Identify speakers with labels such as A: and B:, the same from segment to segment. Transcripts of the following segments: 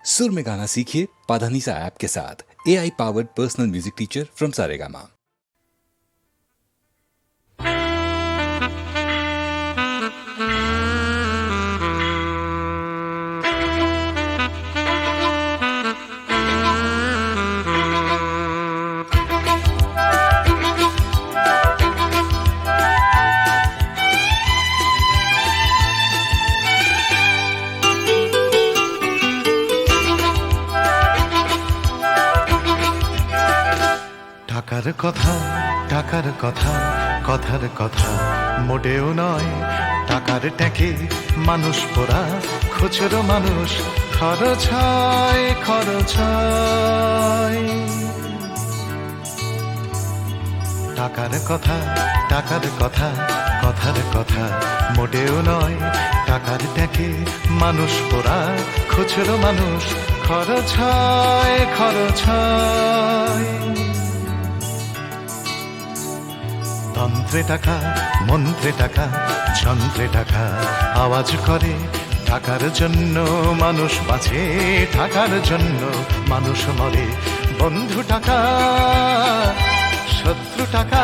A: सुर में गाना सीखिए पाधानीसा ऐप के साथ। AI powered personal music teacher from Saregama.
B: টাকার কথা কথার কথা মোটেও নয়। টাকার ট্যাঁকে মানুষ পোড়া, খুচরো মানুষ খরচ হয়। টাকার কথা কথার কথা মোটেও নয়। টাকার ট্যাঁকে মানুষ পোড়া, খুচরো মানুষ খরচ হয়। তন্ত্রে টাকা, মন্ত্রে টাকা, যন্ত্রে টাকা আওয়াজ করে। টাকার জন্য মানুষ বাঁচে, টাকার জন্য মানুষ মরে। বন্ধু টাকা, শত্রু টাকা,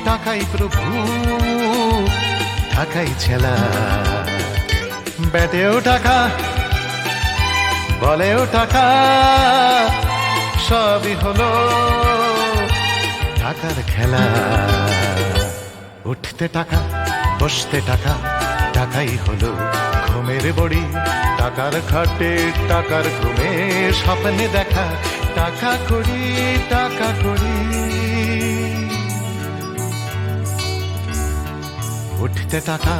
B: টাকাই প্রভু, টাকাই ছেলা। বেটেও টাকা, বলেও টাকা, সবই হলো টাকার খেলা। উঠতে টাকা, বসতে টাকা, টাকাই হলো ঘুমের বড়ি। টাকার খাটে, টাকার ঘুমে, স্বপ্নে দেখা টাকা করি। উঠতে টাকা,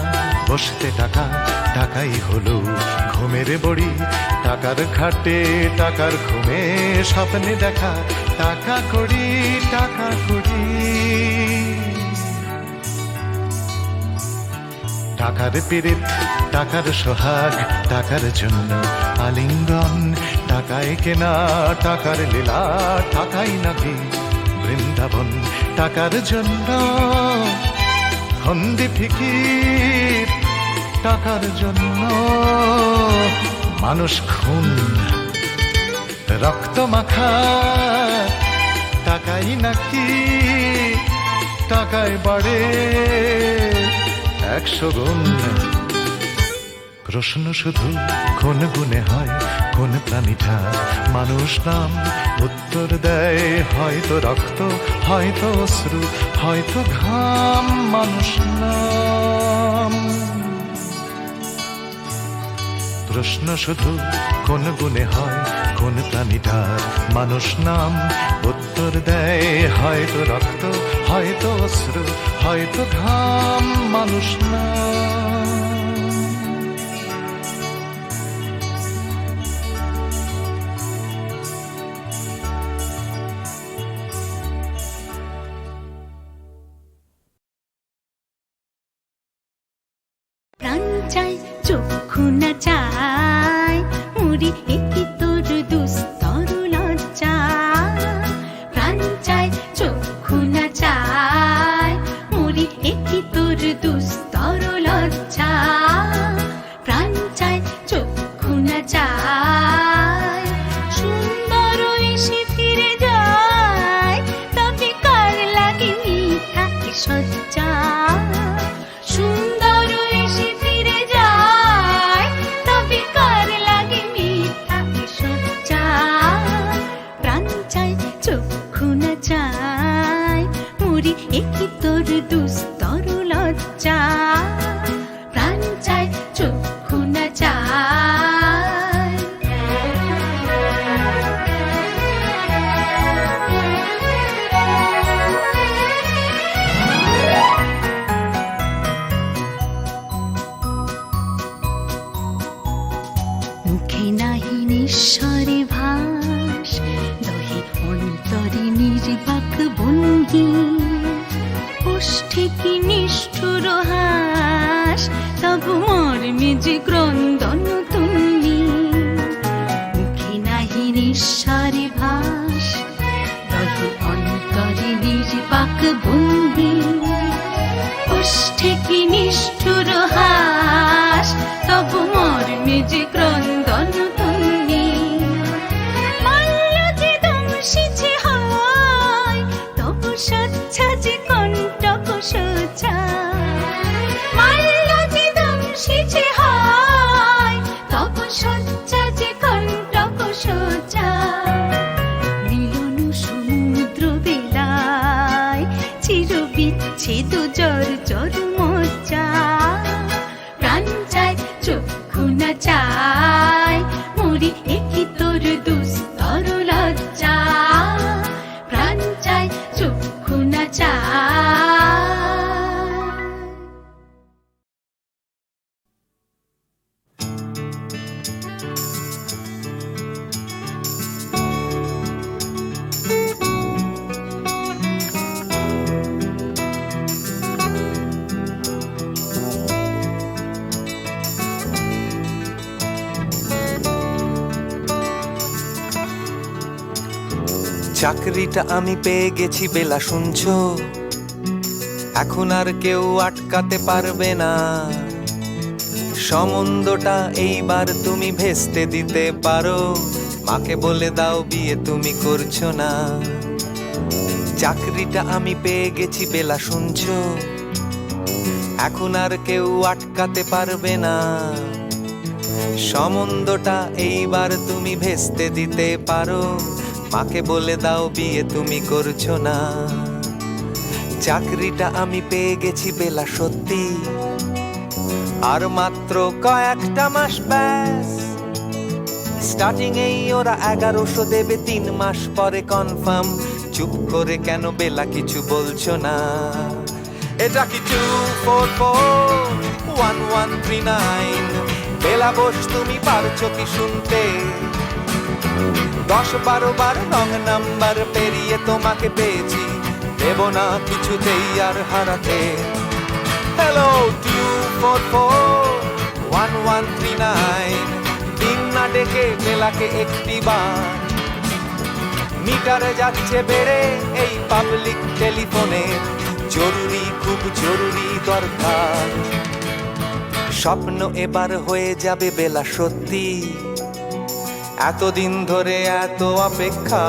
B: বসতে টাকা, টাকাই হলো ঘুমের বড়ি। টাকার খাটে, টাকার ঘুমে, স্বপ্নে দেখা টাকা করি। টাকার পীড়িত, টাকার সোহাগ, টাকার জন্য আলিঙ্গন। টাকায় কেনা, টাকার লীলা, টাকাই নাকি বৃন্দাবন। টাকার জন্য হন্দি ফিকির, টাকার জন্য মানুষ খুন, রক্ত মাখা। টাকাই নাকি, টাকায় বাড়ে 100 গুণ। প্রশ্ন শুধু কোন গুণে হয়, কোন প্রাণীটা মানুষ নাম? উত্তর দেয় হয়তো রক্ত, হয়তো অশ্রু, হয়তো ঘাম। মানুষ নাম। প্রশ্ন শুধু কোন গুণে হয়, কোন প্রাণীটার মানুষ নাম? উত্তর দেয় হয়তো রক্ত, হয়তো অশ্রু, হয়তো ঘাম। মানুষ নাম।
C: প্রাণ চাই, চক্ষু না চাই, মুড়ি একি তোর দুস্তর লজ্জা। প্রাণ চাই, চক্ষু না চাই, মুড়ি একি তোর দুস্তর লজ্জা। প্রাণ চাই, চক্ষু না চাই, সুন্দর এসে ফিরে যায়, তবে কার লাগে মিথ্যা সজ্জা। সুন্দর এসে ফিরে যায়, তবে কার লাগে মিথ্যা সজ্জা। প্রাণ চাই, চক্ষু না চাই, মুড়ি একি তোর দুস্তর লজ্জা। প্রাণ চাই, চক্ষু না চাই। মুখে নাহি নিঃস্বরে ভাস, দহে অন্তরে নির্বাক ভঙ্গি। ওষ্ঠে কি নিষ্ঠুর হাস, তবু মর্মে যে ক্রন্দন তুমি। মুখে নাহি নিঃস্বরে ভাস, দহে অন্তরে নির্বাক ভঙ্গি। ওষ্ঠে কি নিষ্ঠুর হাস, তবু মর্মে যে ক্রন্দন করি একই তোর দুস্তর লজ্জা প্রাণ চাই চক্ষু না চায়।
D: চাকরিটা আমি পেয়ে গেছি বেলা, শুনছো? এখন আর কেউ আটকাতে পারবে না। সম্বন্ধটা এইবার তুমি ভেস্তে দিতে পারো, মাকে বলে দাও বিয়ে তুমি করছো না। চাকরিটা আমি পেয়ে গেছি বেলা, শুনছো? এখন আর কেউ আটকাতে পারবে না। সম্বন্ধটা এইবার তুমি ভেস্তে দিতে পারো, মাকে বলে দাও বিয়ে তুমি করছো না। চাকরিটা আমি পেয়ে গেছি বেলা, সত্যি আর মাত্র কয়েকটা মাস ব্যাস। স্টার্টিং এই ওরা 1100 দেবে, 3 মাস পরে কনফার্ম। চুপ করে কেন বেলা কিছু বলছো না? এটা কি 2441139? বেলা বোস তুমি পারছো কি শুনতে? 10-12 বার রং নাম্বার পেরিয়ে তোমাকে পেয়েছি, দেব না কিছুতেই আর হারাতে। হ্যালো 2441139, দিন না ডেকে বেলাকে একটি বার। মিটারে যাচ্ছে বেড়ে এই পাবলিক টেলিফোনের, জরুরি খুব জরুরি দরকার। স্বপ্ন এবার হয়ে যাবে বেলা, সত্যি এতদিন ধরে এত অপেক্ষা।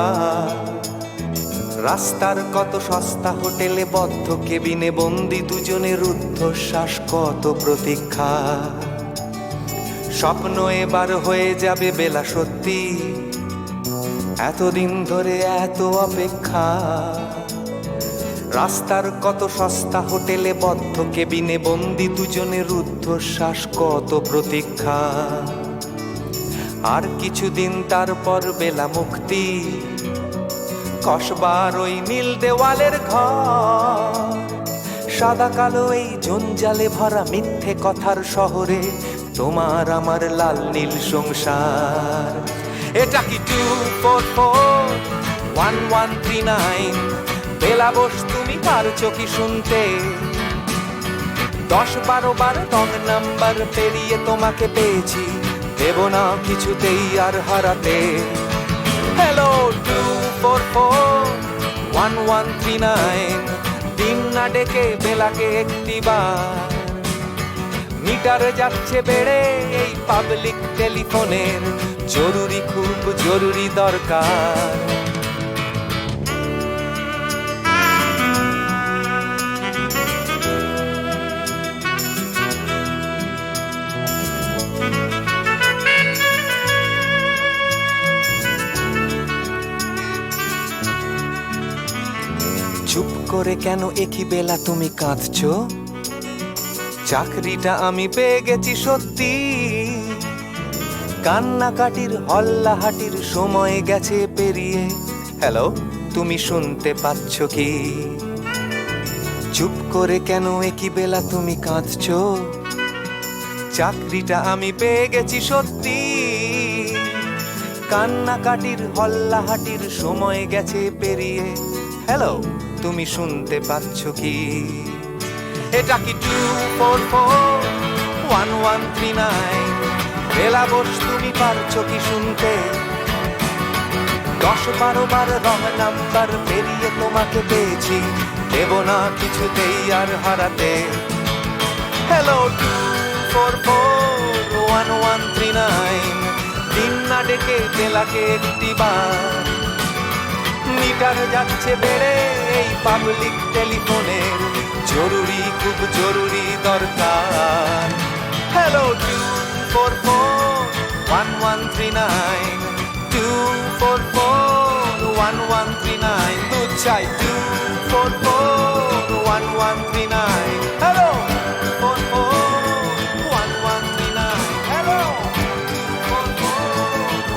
D: রাস্তার কত সস্তা হোটেলে বদ্ধ কেবিনে বন্দি দুজনের রুদ্ধশ্বাস, কত প্রতীক্ষা। স্বপ্ন এবার হয়ে যাবে বেলা, সত্যি এতদিন ধরে এত অপেক্ষা। রাস্তার কত সস্তা হোটেলে বদ্ধ কেবিনে বন্দি দুজনের রুদ্ধশ্বাস, কত প্রতীক্ষা। আর কিছুদিন তারপর বেলা মুক্তি, কসবার ওই নীল দেওয়ালের ঘর। সাদা কালো এই জঞ্জালে ভরা মিথ্যে কথার শহরে তোমার আমার লাল নীল সংসার। এটা কি 2441139? বেলা বোস তুমি পারছো কি শুনতে? 10-12 বার রং নাম্বার পেরিয়ে তোমাকে পেয়েছি, দেব না কিছুতেই আর হারাতে। হ্যালো 2441139, দিন না ডেকে বেলাকে একটি বার। মিটারে যাচ্ছে বেড়ে এই পাবলিক টেলিফোনের, জরুরি খুব জরুরি দরকার। চুপ করে কেন একই বেলা তুমি কাঁদছো? চাকরিটা আমি পেয়ে গেছি সত্যি, কান্নাকাটির হল্লাহাটির সময় গেছে পেরিয়ে। হ্যালো তুমি শুনতে পাচ্ছ কি? চুপ করে কেন একই বেলা তুমি কাঁদছো? চাকরিটা আমি পেয়ে গেছি সত্যি, কান্নাকাটির হল্লাহাটির সময় গেছে পেরিয়ে। হ্যালো তুমি শুনতে পাচ্ছ কি? এটা কি 2441139? বেলা বোস তুমি পারছো কি শুনতে? 10-12 বার রং নাম্বার পেরিয়ে তোমাকে পেয়েছি, দেব না কিছুতেই আর হারাতে। হ্যালো 2441139, দিন না ডেকে বেলাকে একটি বার। মিটারে যাচ্ছে বেড়ে এই পাবলিক টেলিফোনের, জরুরি খুব জরুরি দরকার। হ্যালো 2441139, 2441139, দুধ চাই 2441139। Hello 2441139, hello 2441139।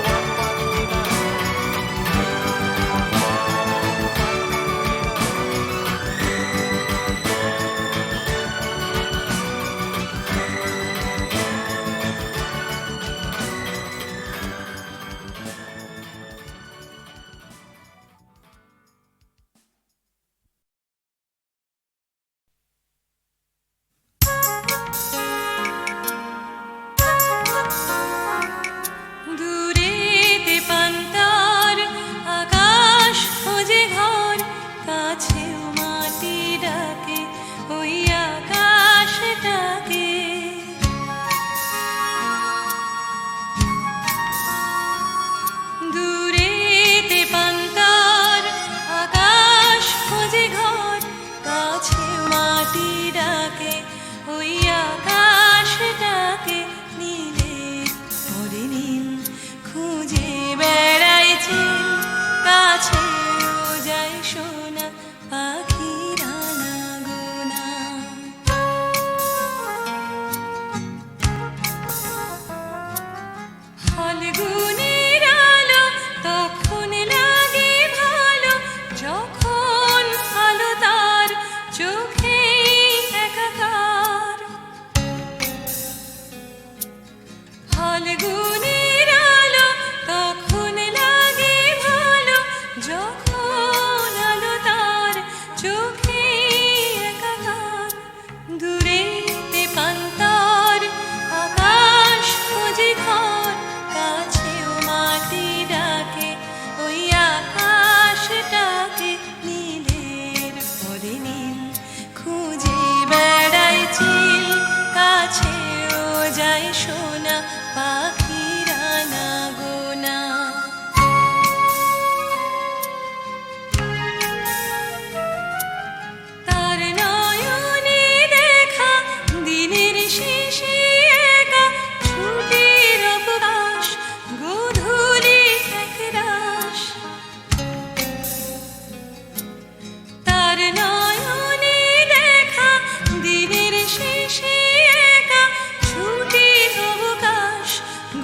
C: ফাল্গুনের আলো তখন লাগে ভালো, যখন আলো তার চোখে একাকার। ফাল্গুনের আলো তখন লাগে ভালো, যখন আলো তার চোখে একাকার। দূরেতে পান্তার আকাশ খুঁজে ঘর, কাছেও মাটি ডাকে ওই আকাশটাকে। নীলের পরে নীল খুঁজে বেড়ায় চিল, কাছেও যায় সোনা পাখিরা না গোনা। তার নয়নে দেখা দিনের শেষে একা ছুটির অবকাশ, গোধূলি একরাশ। তার নয়নে দেখা দিনের শেষে একা ছুটির অবকাশ,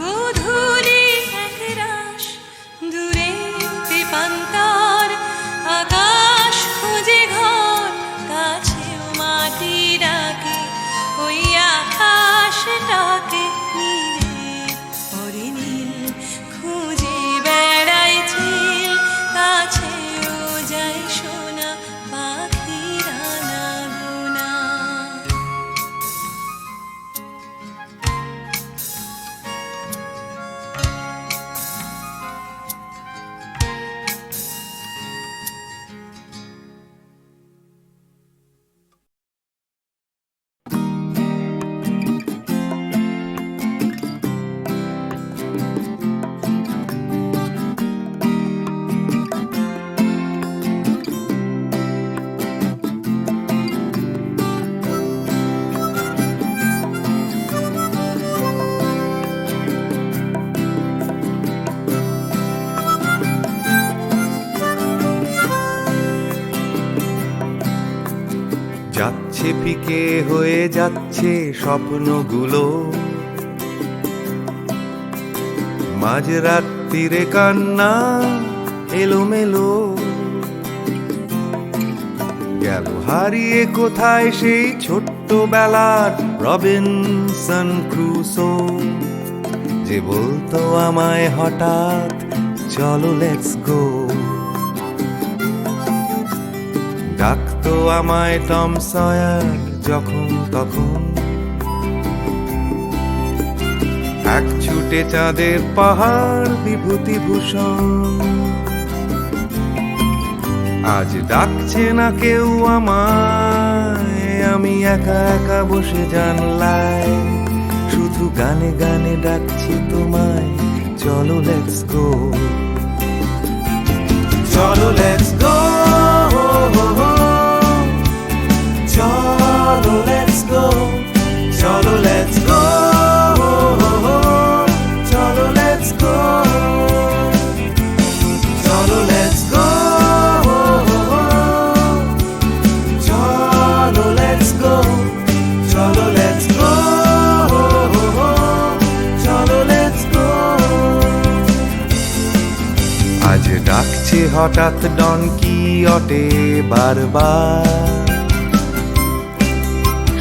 C: গোধূলি একরাশ। দূরেতে পান্তার আকাশ খুঁজে ঘর, কাছেও মাটি ডাকে ওই আকাশটাকে। নীলের পরে নীল খুঁজে বেড়ায় চিল, কাছেও যায় সোনা পাখিরা না গোনা।
D: যাচ্ছে ফিকে হয়ে যাচ্ছে স্বপ্নগুলো, মাঝরাত্রিরে কান্না এলোমেলো। গেল হারিয়ে কোথায় সেই ছোট্টবেলার রবিনসন ক্রুসো, যে বলতো আমায় হঠাৎ চলো লেটস গো। ডাকতো আমায় টম সয়ার যখন তখন, এক ছুটে চাঁদের পাহাড় বিভূতিভূষণ। আজ ডাকছে না কেউ আমায়, আমি একা একা বসে জানলায়, শুধু গানে গানে ডাকছি তোমায় চলো লেটস গো। চলো লেটস গো, চলো লেটস গো, চলো লেটস গো, চলো লেটস গো, চলো লেটস গো, চলো লেটস গো, চলো লেটস গো, চলো লেটস গো। আজ ডাকছে হঠাৎ ডন কিহটে বারবার,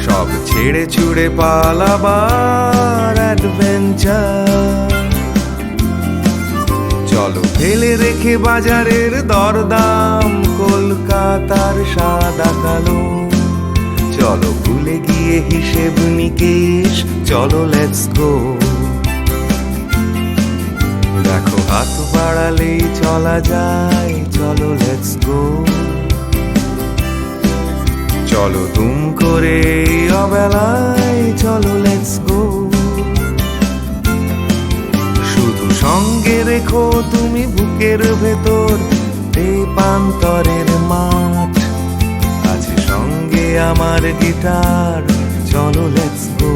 D: সব ছেড়ে ছুড়ে পালাবার অ্যাডভেঞ্চার। চলো ফেলে রেখে বাজারের দরদাম, কলকাতার সাদা কালো। চলো ভুলে গিয়ে হিসেব নিকেশ, চলো লেটস গো। দেখো হাত বাড়ালেই চলা যায়, চলো লেটস গো। চলো দুম করে এই অবেলায়, চলো লেটস গো। শুধু সঙ্গে রেখো তুমি বুকের ভেতর তেপান্তরের মাঠ, আছে সঙ্গে আমার গিটার, চলো লেটস গো।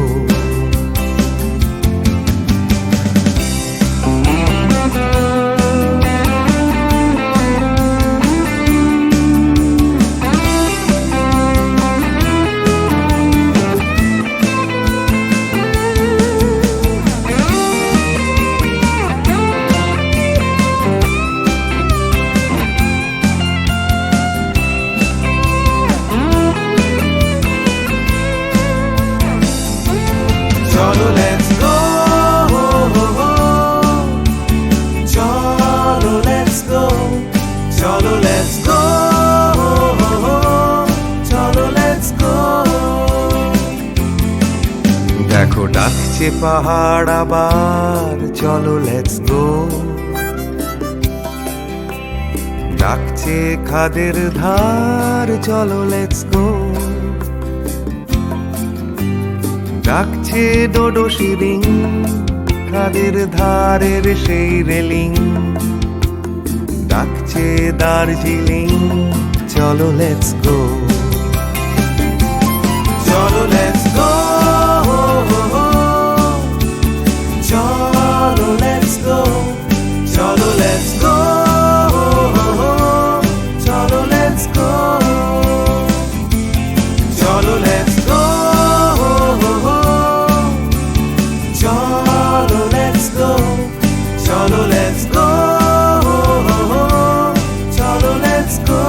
D: ডাকছে পাহাড় আবার চলো লেটস গো, ডাকছে খাদের ধার চলো লেটস গো, ডাকছে ডোডো শিরিং খাদের ধারের সেই রেলিং, ডাকছে দার্জিলিং চলো লেটস গো, চলো লেটস গো, চলো লেটস গো, চলো লেটস গো, চলো লেটস গো, চলো লেটস গো, চলো লেটস গো, চলো লেটস গো, চলো লেটস গো,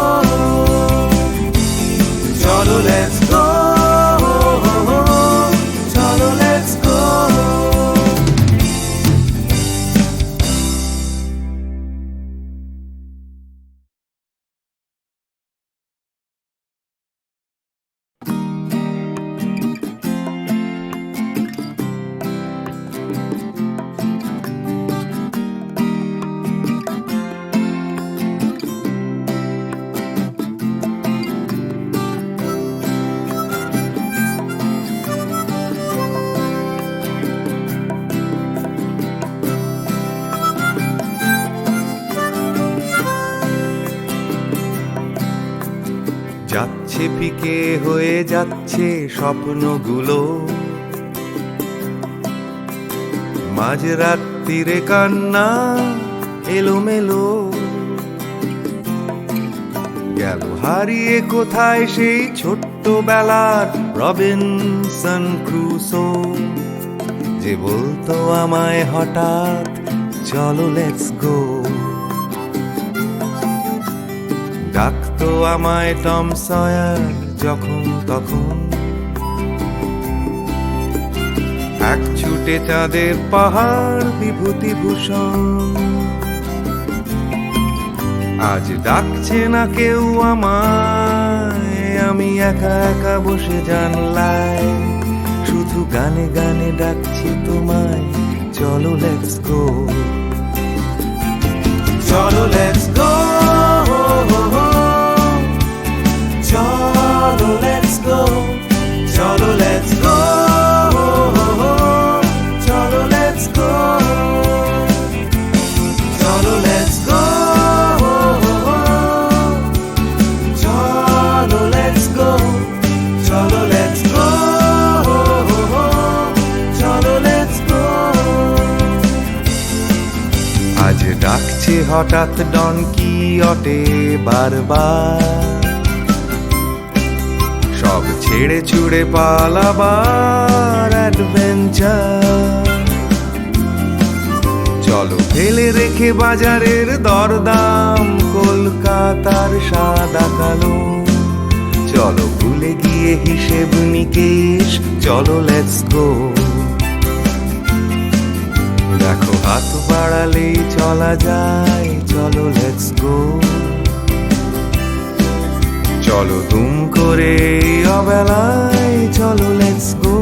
D: চলো লেটস গো, চলো লেটস গো। যাচ্ছে ফিকে হয়ে যাচ্ছে স্বপ্নগুলো, মাঝরাত্রিরে কান্না এলোমেলো, গেল হারিয়ে কোথায় সেই ছোট্টবেলার রবিনসন ক্রুসো, যে বলতো আমায় হঠাৎ চলো লেটস গো, ডাকতো আমায় টম সয়ার যখন তখন, এক ছুটে চাঁদের পাহাড় বিভূতিভূষণ, আজ ডাকছে না কেউ আমায়, আমি একা একা বসে জানলায়, শুধু গানে গানে ডাকছি তোমায় চলো লেটস গো, চলো লেটস গো, চলো লেটস গো, চলো লেটস গো, চলো লেটস গো, চলো লেটস গো, চলো লেটস গো, চলো লেটস গো, চলো লেটস গো। আজ ডাকছে হঠাৎ ডন কিহটে বারবার, সব ছেড়ে ছুড়ে পালাবার অ্যাডভেঞ্চার, চলো ফেলে রেখে বাজারের দরদাম কলকাতার সাদা কালো, চলো ভুলে গিয়ে হিসেব নিকেশ চলো লেটস গো, দেখো হাত বাড়ালেই চলা যায় চলো লেটস গো, চলো দুম করে অবেলায় চলো লেটস গো,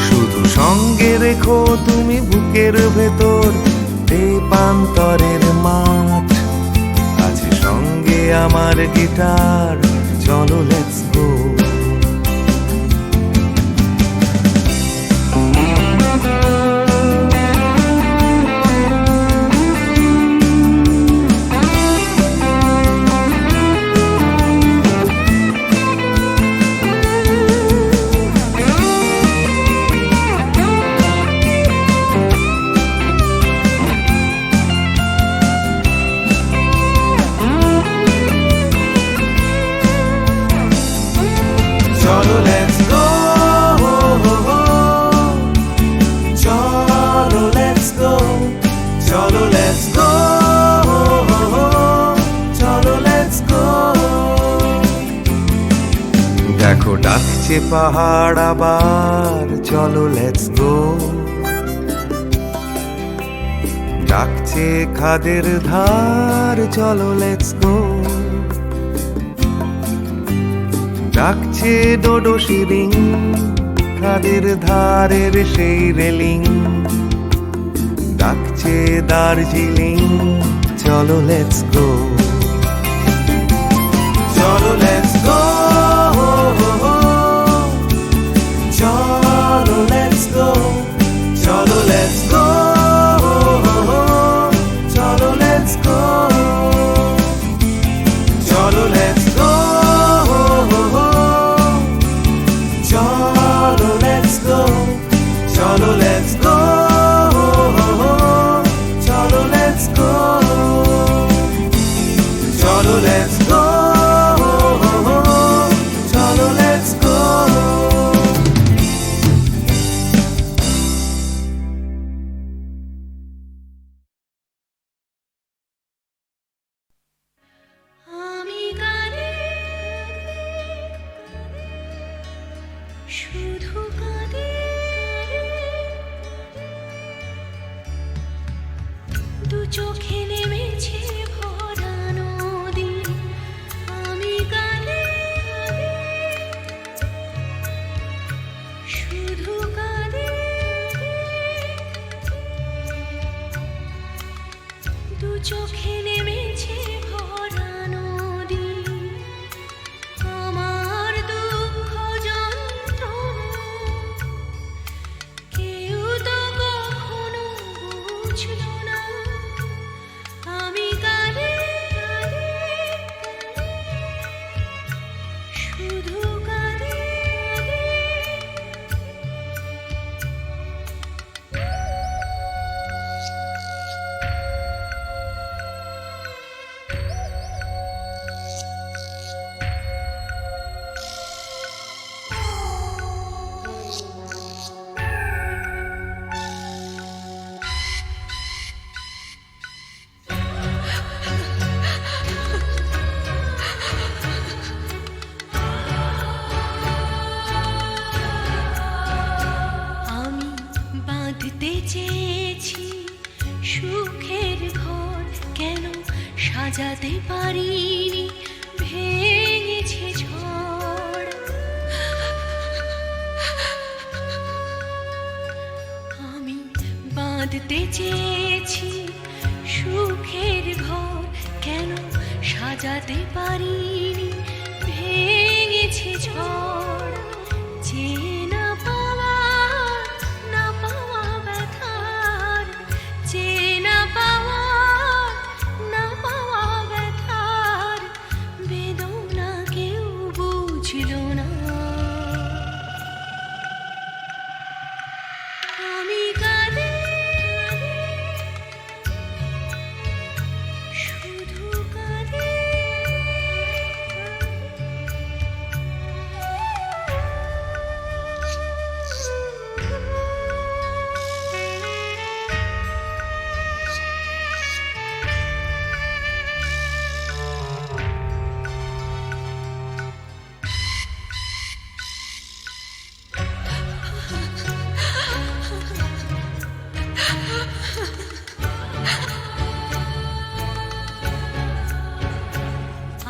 D: শুধু সঙ্গে রেখো তুমি বুকের ভেতর দেবান্তরের মাঠ, আছে সঙ্গে আমার গিটার চলো লেটস গো, চলো লেটস গো, চলো লেটস গো, চলো লেটস গো, চলো লেটস গো, দেখো ডাকছে পাহাড় আবার চলো লেটস গো, ডাকছে খাদের ধার চলো লেটস গো, ডাকছে ডোডো শিরিং
B: খাদের ধারের সেই রেলিং ডাকছে দার্জিলিং। চলো লেটস গো, চলো লেটস গো, চলো লেটস গো, চলো লেটস গো, চলো লেটস গো, চলো লেটস গো, চলো লেটস গো, চলো লেটস গো, চলো লেটস গো, চলো লেটস গো, চলো লেটস গো।
C: আমি কাঁদি, শুধু কাঁদি, দু চোখে নেমেছে ভরা নদী। আমি কাঁদি, শুধু কাঁদি, দু চোখে নেমেছে ভরা নদী। আমার দুঃখ যন্ত্রণা কেউ তো কখনো বুঝলো না। আমি কাঁদি, শুধু কাঁদি। আমি বাঁধতে চেয়েছি সুখের ঘর, কেন সাজাতে পারিনি, ভেঙেছে ঝড়। আমি বাঁধতে চেয়েছি সুখের ঘর, কেন সাজাতে পারিনি, ভেঙেছে ঝড়। যে না পাওয়া, না পাওয়া ব্যথার, যে না পাওয়া, না পাওয়া ব্যথার বেদনা কেউ বুঝলো না। আমি কাঁদি, শুধু কাঁদি।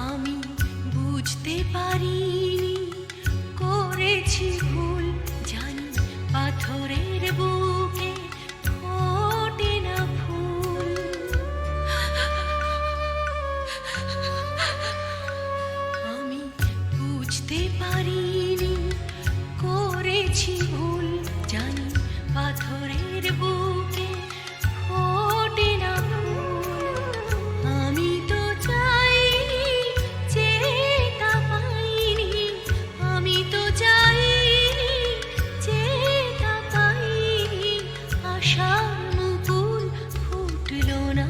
C: আমি বুঝতে পারিনি, করেছি ভুল, জানি পাথরের বুকে ফোটে না ফুল। আমি বুঝতে পারিনি, করেছি ভুল, জানি পাথরের বুকে ফোটে না ফুল। আমি তো চাইনি, যেটা পাইনি, আমি তো চাইনি, যেটা পাইনি, আশার মুকুল ফুটলো না।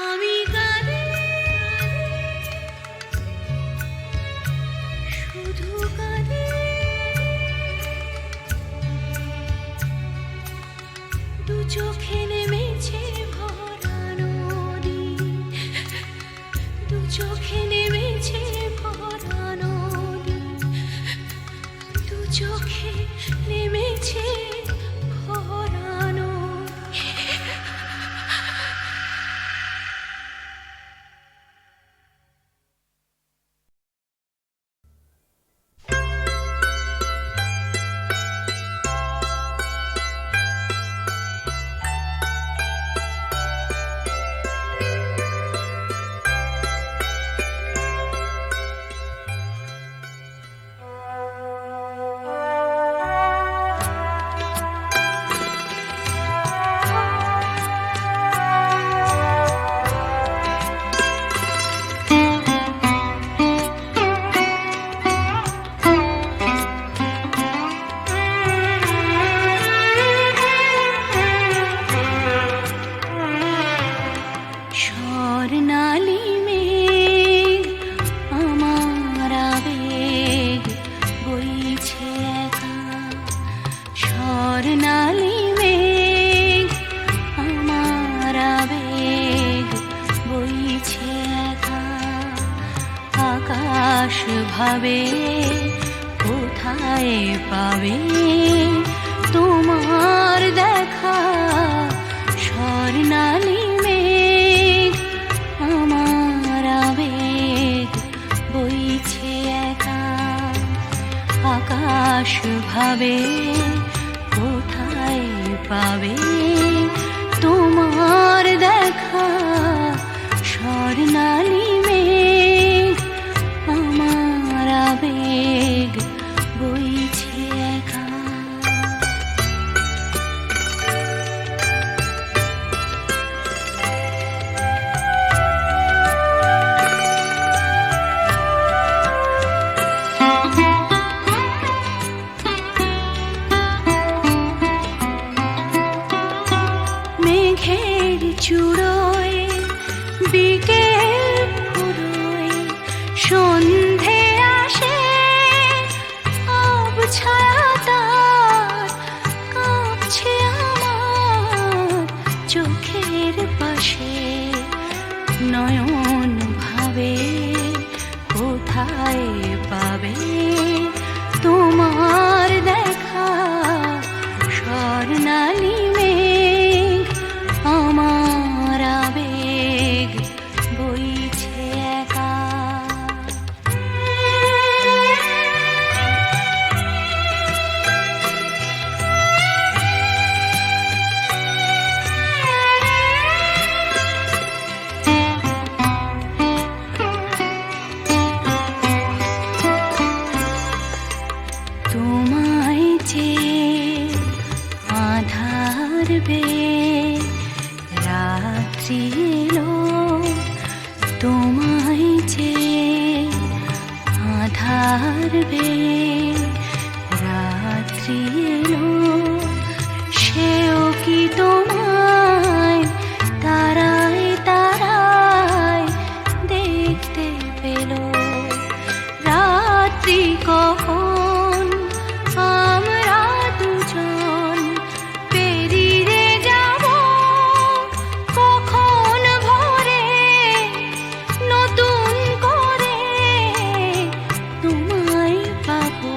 C: আমি কাঁদি, শুধু কাঁদি। দু চোখে নেমেছে ভরা নদী, দু চোখে নেমেছে ভরা নদী, দু চোখে নেমেছে ভরা নদী। ভাবে কোথায় পাবে তোমার দেখা স্বর্ণালী মেঘ আমার আবেগ বইছে একা আকাশ ভাবে কোথায় পাবে তোমার দেখা স্বর্ণালী মেঘ আমার আবেগ বইছে একা মেঘের চূড়োয় বিকেল ফুরোয় সন্ধে আসে আবছায়া তার কাঁপছে আমার চোখের পাশে নয়ন ভাবে কোথায় পাবে তোমার দেখা স্বর্ণালী মেঘ আমার আবেগ বইছে একা তোমায় যে আধার বে রাত্রি এলো তোমায় যে আধার বে রাত্রি এলো সেও কি তোমায় তারায় তারায় দেখতে পেল রাত্রি কখন আমরা দুজন পেরিয়ে যাব কখন ভোরে নতুন করে তোমায় পাবো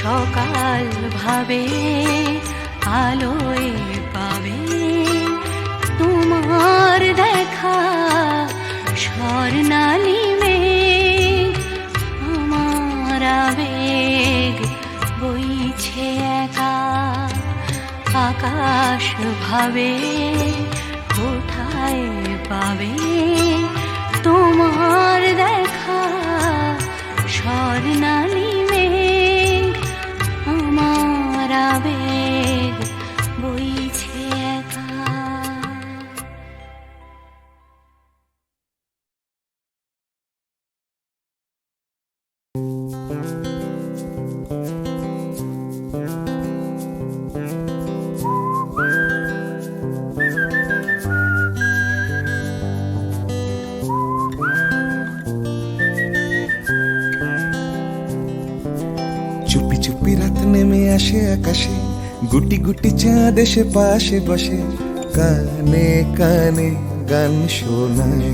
C: সকাল ভাবে আলোয় পাবে তোমার দেখা স্বর্ণালী মেঘ আমার আবেগ বইছে একা আকাশ ভাবে কোথায় পাবে তোমার দেখা স্বর্ণালী মেঘ আমার আবেগ বইছে একা
E: চুপি চুপি রাত নেমে আসে আকাশে গুটি গুটি চাঁদ এসে পাশে বসে কানে কানে গান শোনায়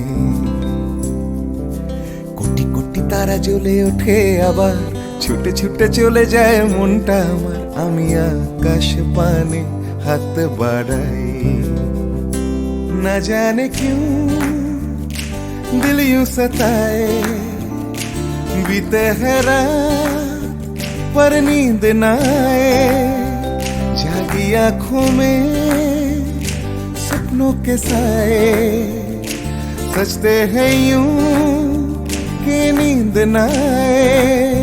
E: কোটি কোটি তারা জ্বলে ওঠে আবার ছুটে ছুটে চলে যায় মনটা আমার আমি আকাশ পানে হাত বাড়াই না জানে क्यों दिल यूं सताए बीते है रात पर नींद न आए जागी आंखों में सपनों के साए सजते हैं यूं कि नींद न आए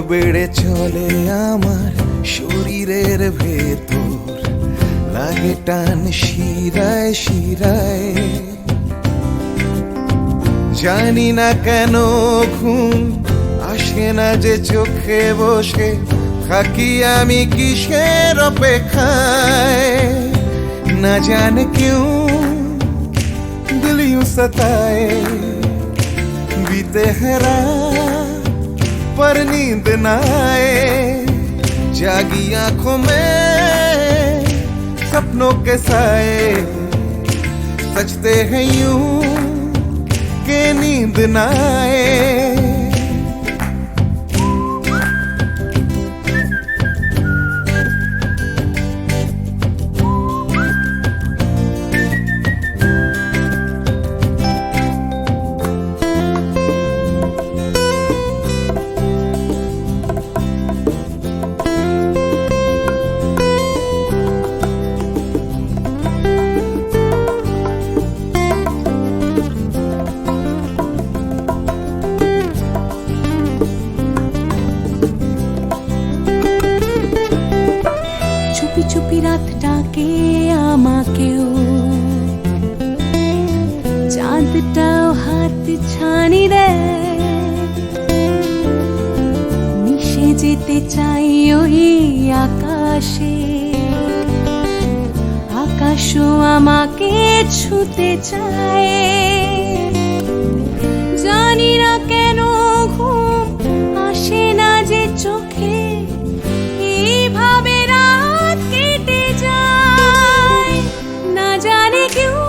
E: বেড়ে চলে আমার শরীরের ভেতর লাগে টান শিরায় শিরায় জানি না কেন ঘুম আসে না যে চোখে বসে থাকি আমি কিসের অপেক্ষায় না জানে কেউ दिल यूं सताए बीते है रात पर नींद न आए जागी आंखों में सपनों के साए सजते हैं यूं के नींद न आए
C: চুপি চুপি রাত ডাকে আমাকেও চাঁদটাও হাত ছানি দেয় মিশে যেতে চাই ওই আকাশে আকাশও আমাকে ছুতে চায় জানি না কেন ঘুম আসে না যে চোখে এইভাবে রাত কেটে যায় না জানে क्यों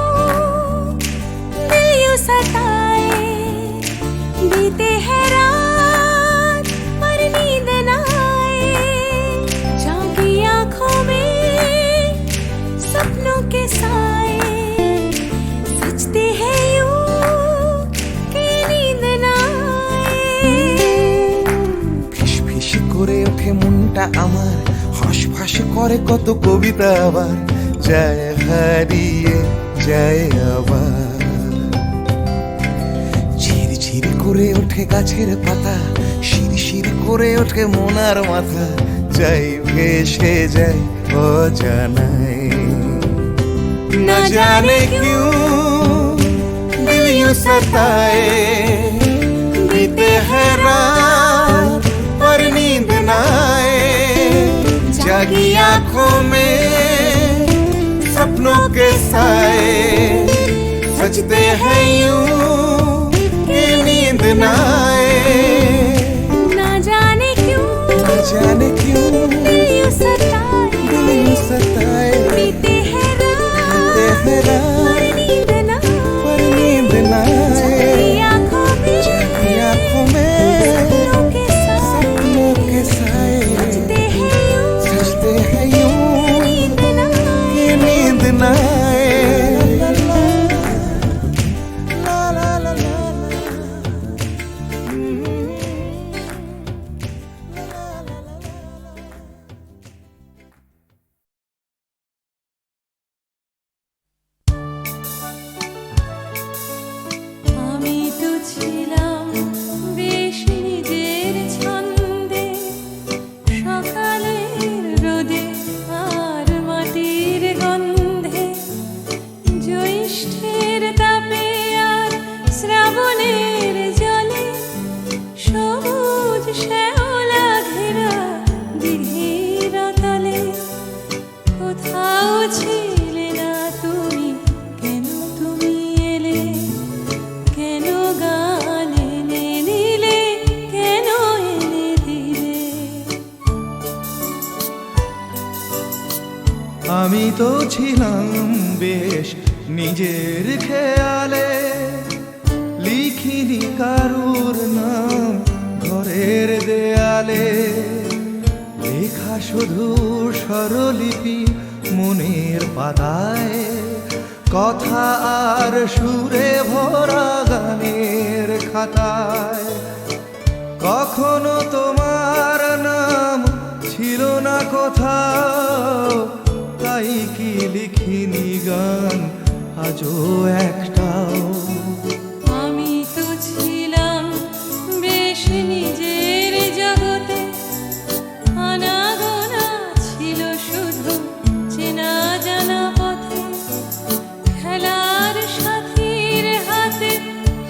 C: दिल यूं सताए बीते है रात पर नींद न आए जागी आंखों में सपनों के साए सजते हैं यूं कि नींद न आए
E: ফিস ফিস করে ওঠে মনটা আমার হাঁস করে কত কবিতা আবার যায় হারিয়ে যায় আবার ঝিরঝির করে ওঠে গাছের পাতা শিরশির করে ওঠে মনার মাথা যাই ভেসে যায় অজানায় না জানে क्यों दिल यूं सताए बीते है रात पर नींद न आए जागी आंखों में सपनों के साए सजते हैं यूं कि नींद न आए
C: ना जाने क्यों
E: दिल
C: यूं सताए बीते हैं रात पर नींद न
E: पर नींद न आए
C: जागी आंखों में
E: आंखों में
C: सपनों के
E: सपनों के
C: साए
E: साए
C: सजते हैं यूं
E: सजते हैं यूं
C: नींद न आए
E: कि नींद न आए ला ला ला ला
C: আমি তো ছিলাম বেশ নিজের ছন্দে সকালের রোদে আর মাটির গন্ধে জ্যৈষ্ঠের তাপে আর শ্রাবণের জলে সবুজ শ্যাওলা ঘেরা দিঘির তলে কোথাও ছিলে না তুমি কেন তুমি এলে কেন গান এনে নিলে কেন এনে দিলে
F: আমি তো ছিলাম বেশ নিজের খেয়ালে লিখিনি কারুর নাম ঘরের দেয়ালে লেখা শুধু স্বরলিপি মনের পাতায় কথা আর সুরে ভরা গানের খাতায় কখনো তোমার নাম ছিল না কোথাও তাই কি লিখিনি গান আজও একটাও
C: আমি তো ছিলাম বেশ নিজের জগতে আনাগোনা ছিল শুধু চেনা জানা পথে খেলার সাথীর হাতে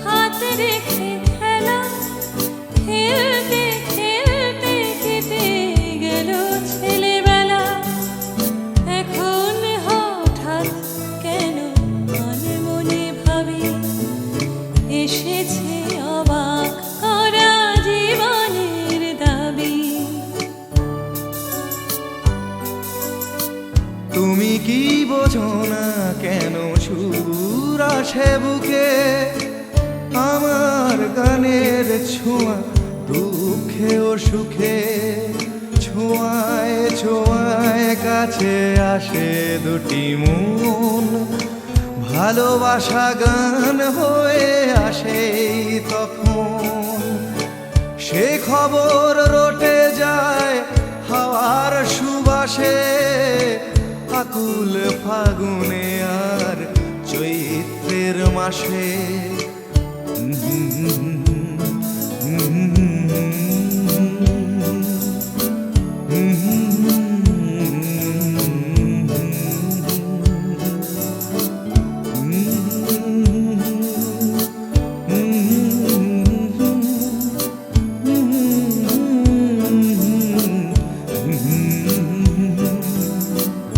C: হাত রেখে খেলা খেলতে খেলতে কেটে গেল
F: সুর আসে বুকে আমার গানের ছোঁয়া দুঃখে ও সুখে ছোঁয়ায় ছোঁয়ায় কাছে আসে দুটি মন ভালোবাসা গান হয়ে আসে তখন সে খবর রটে যায় হাওয়ার সুবাসে আকুল ফাগুনে আর চৈত্রের মাসে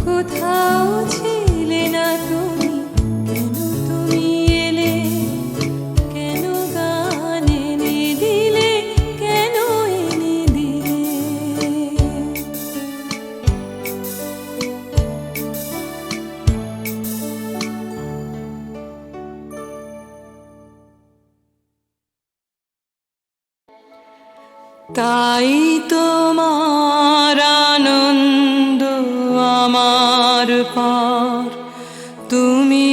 G: কোথাও ছিলে না তুমি, কেন তুমি এলে, কেন গান এনে দিলে, কেন এনে দিলে। তাই তোমার আনন্দ আমার পর, তুমি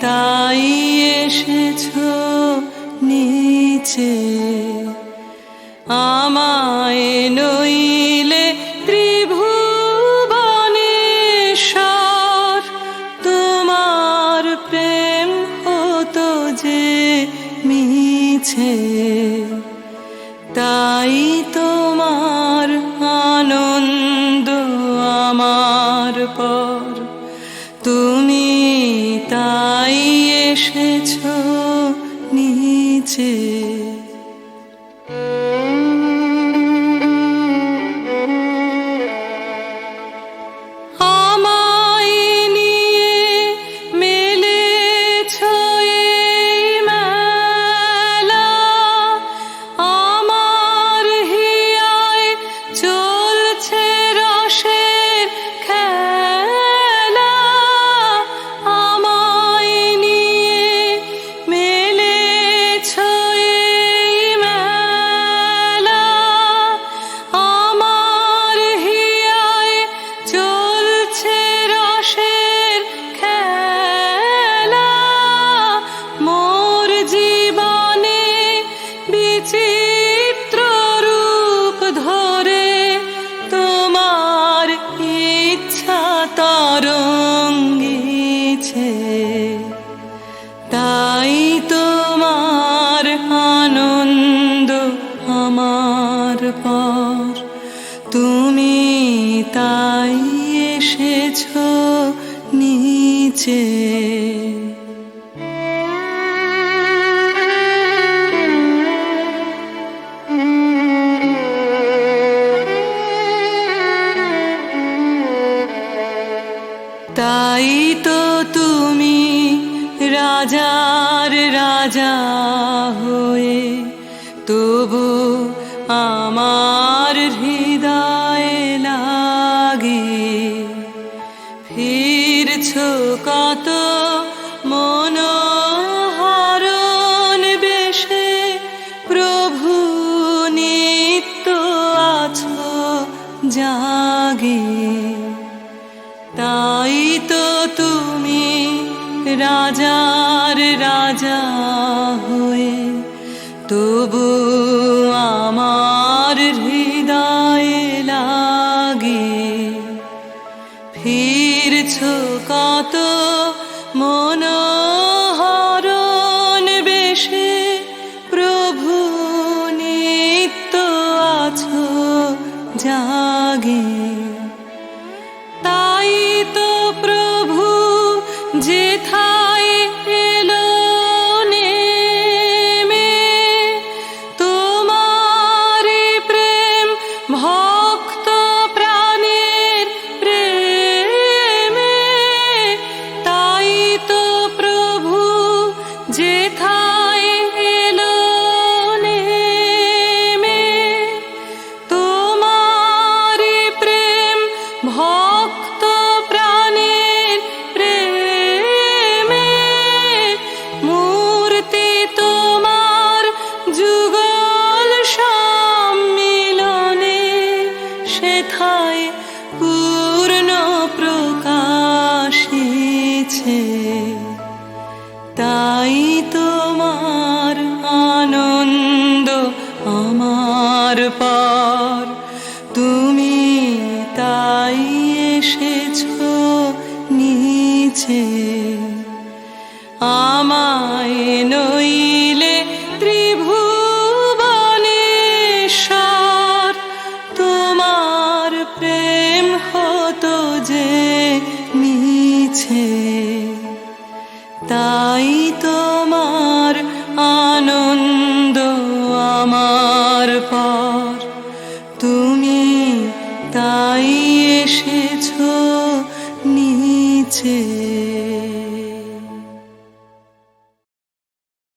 G: তাই এসেছো নিচে আমায় নইলে ত্রিভুবনেশ্বর, তোমার প্রেম হতো যে মিছে। তাই তোমার আনন্দ আমার পর, তুমি তাই এসেছো নিচে। আমায় নিয়ে মেলেছো এই মেলা, আমার হিয়ায় চলছে রসের খেলা। আমায় নিয়ে মেলেছো এই মেলা, আমার হিয়ায় চলছে রসের খেলা। মোর জীবনে বিচিত্র রূপ ধরে তোমার ইচ্ছা তরঙ্গিছে। তাই তোমার আনন্দ আমার পর, তুমি তাই এসেছো নিচে। তাই তো তুমি রাজার রাজা হয়ে তবু আমার হৃদয়ে লাগে ফিরছো কত মনোহরণ বেশে। প্রভু নিত্য আছো জাগে। তাই তো তুমি রাজার রাজা হয়ে তবু আমার হৃদয়ে লাগে ফিরছো কত মনোহরণ বেশে। প্রভু নিত্য আছো জাগে। তাই তো প্রভু যেথায় এলো নেমে তোমার তাই তোমার আনন্দ আমার পর, তুমি তাই এসেছো নিচে। আমায় নইলে ত্রিভুবনেশ্বর, তোমার প্রেম হতো যে মিছে। তাই তোমার আনন্দ আমার পর, তুমি তাই এসেছো নিচে।